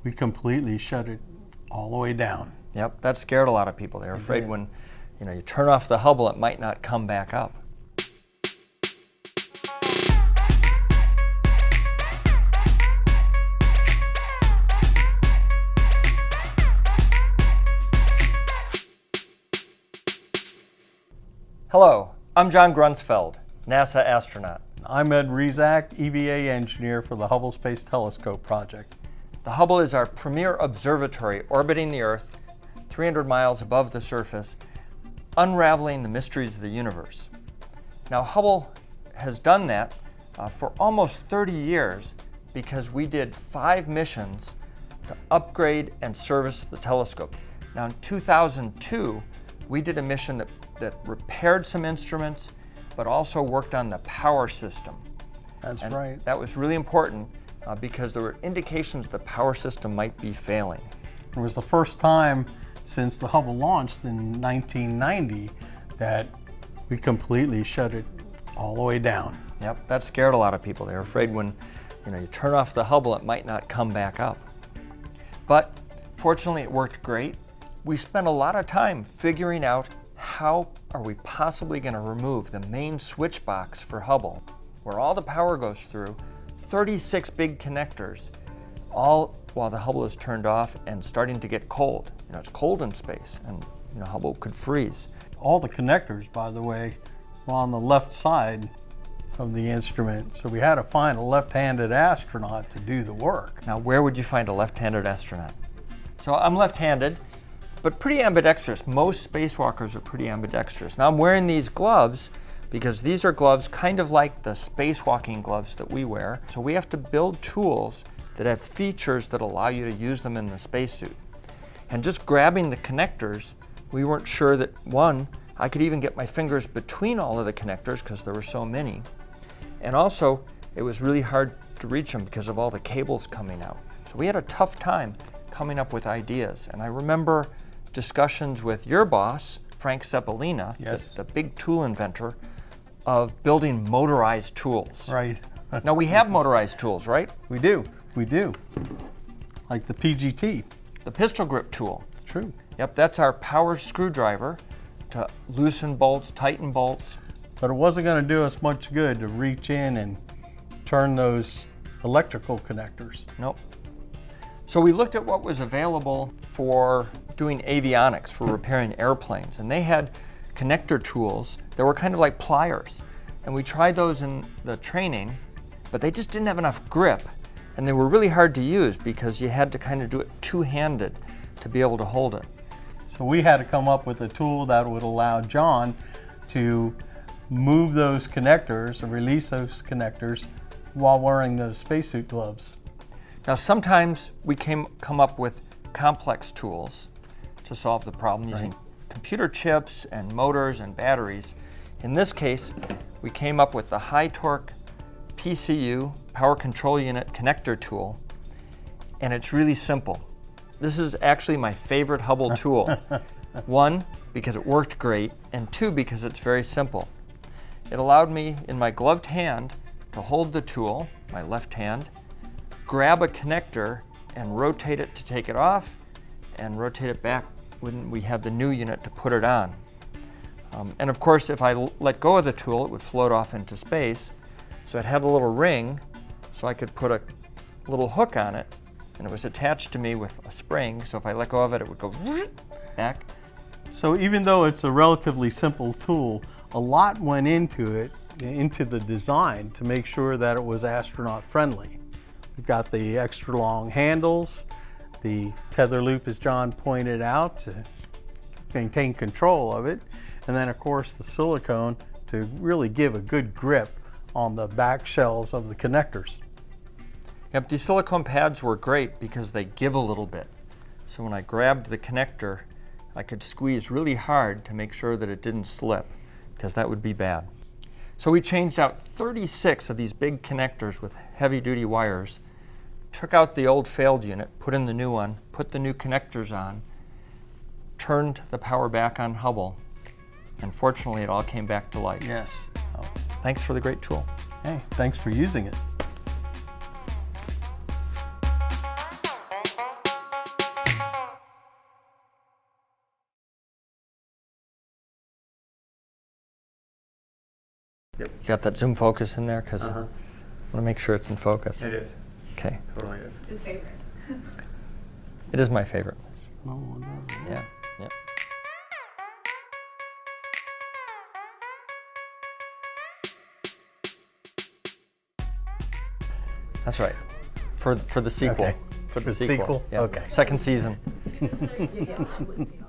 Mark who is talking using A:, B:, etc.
A: we completely shut it all the way down.
B: Yep, that scared a lot of people. They were afraid when you turn off the Hubble, it might not come back up. Hello, I'm John Grunsfeld, NASA astronaut.
A: I'm Ed Rezac, EVA engineer for the Hubble Space Telescope project.
B: The Hubble is our premier observatory orbiting the Earth 300 miles above the surface, unraveling the mysteries of the universe. Now, Hubble has done that for almost 30 years because we did 5 missions to upgrade and service the telescope. Now, in 2002, we did a mission that repaired some instruments, but also worked on the power system.
A: That's right.
B: That was really important because there were indications the power system might be failing.
A: It was the first time since the Hubble launched in 1990 that we completely shut it all the way down.
B: Yep, that scared a lot of people. They were afraid when you turn off the Hubble, it might not come back up. But fortunately, it worked great. We spent a lot of time figuring out how are we possibly going to remove the main switch box for Hubble, where all the power goes through, 36 big connectors, all while the Hubble is turned off and starting to get cold. It's cold in space, and Hubble could freeze.
A: All the connectors, by the way, were on the left side of the instrument, so we had to find a left-handed astronaut to do the work.
B: Now, where would you find a left-handed astronaut? So I'm left-handed, but pretty ambidextrous. Most spacewalkers are pretty ambidextrous. Now I'm wearing these gloves because these are gloves kind of like the spacewalking gloves that we wear. So we have to build tools that have features that allow you to use them in the spacesuit. And just grabbing the connectors, we weren't sure that, one, I could even get my fingers between all of the connectors because there were so many. And also, it was really hard to reach them because of all the cables coming out. So we had a tough time coming up with ideas. And I remember discussions with your boss, Frank Ceppolina,
A: yes,
B: the big tool inventor, of building motorized tools.
A: Right.
B: Now we have motorized tools, right?
A: We do. Like the PGT.
B: The pistol grip tool.
A: True.
B: Yep, that's our power screwdriver to loosen bolts, tighten bolts.
A: But it wasn't going to do us much good to reach in and turn those electrical connectors.
B: Nope. So we looked at what was available for doing avionics, for repairing airplanes, and they had connector tools that were kind of like pliers. And we tried those in the training, but they just didn't have enough grip, and they were really hard to use because you had to kind of do it two-handed to be able to hold it.
A: So we had to come up with a tool that would allow John to move those connectors and release those connectors while wearing those spacesuit gloves.
B: Now sometimes we come up with complex tools to solve the problem using computer chips and motors and batteries. In this case, we came up with the high torque PCU, power control unit connector tool, and it's really simple. This is actually my favorite Hubble tool. One, because it worked great, and two, because it's very simple. It allowed me in my gloved hand to hold the tool, my left hand, grab a connector and rotate it to take it off, and rotate it back when we have the new unit to put it on. And of course, if I let go of the tool, it would float off into space. So it had a little ring, so I could put a little hook on it, and it was attached to me with a spring, so if I let go of it, it would go back.
A: So even though it's a relatively simple tool, a lot went into it, into the design, to make sure that it was astronaut friendly. We've got the extra long handles, the tether loop, as John pointed out, to maintain control of it, and then of course the silicone to really give a good grip on the back shells of the connectors.
B: Yep, these silicone pads were great because they give a little bit. So when I grabbed the connector, I could squeeze really hard to make sure that it didn't slip, because that would be bad. So we changed out 36 of these big connectors with heavy-duty wires, took out the old failed unit, put in the new one, put the new connectors on, turned the power back on Hubble, and fortunately it all came back to life.
A: Yes. Oh.
B: Thanks for the great tool.
A: Hey, thanks for using it.
B: You got that zoom focus in there? Because I want to make sure it's in focus.
C: It is.
B: Okay.
C: Totally is.
D: It's his favorite.
B: It is my favorite. Yeah. Yeah. That's right. For the sequel.
A: Okay.
B: For the
A: sequel?
B: Yeah.
A: Okay.
B: Second season.
D: Yeah, I would see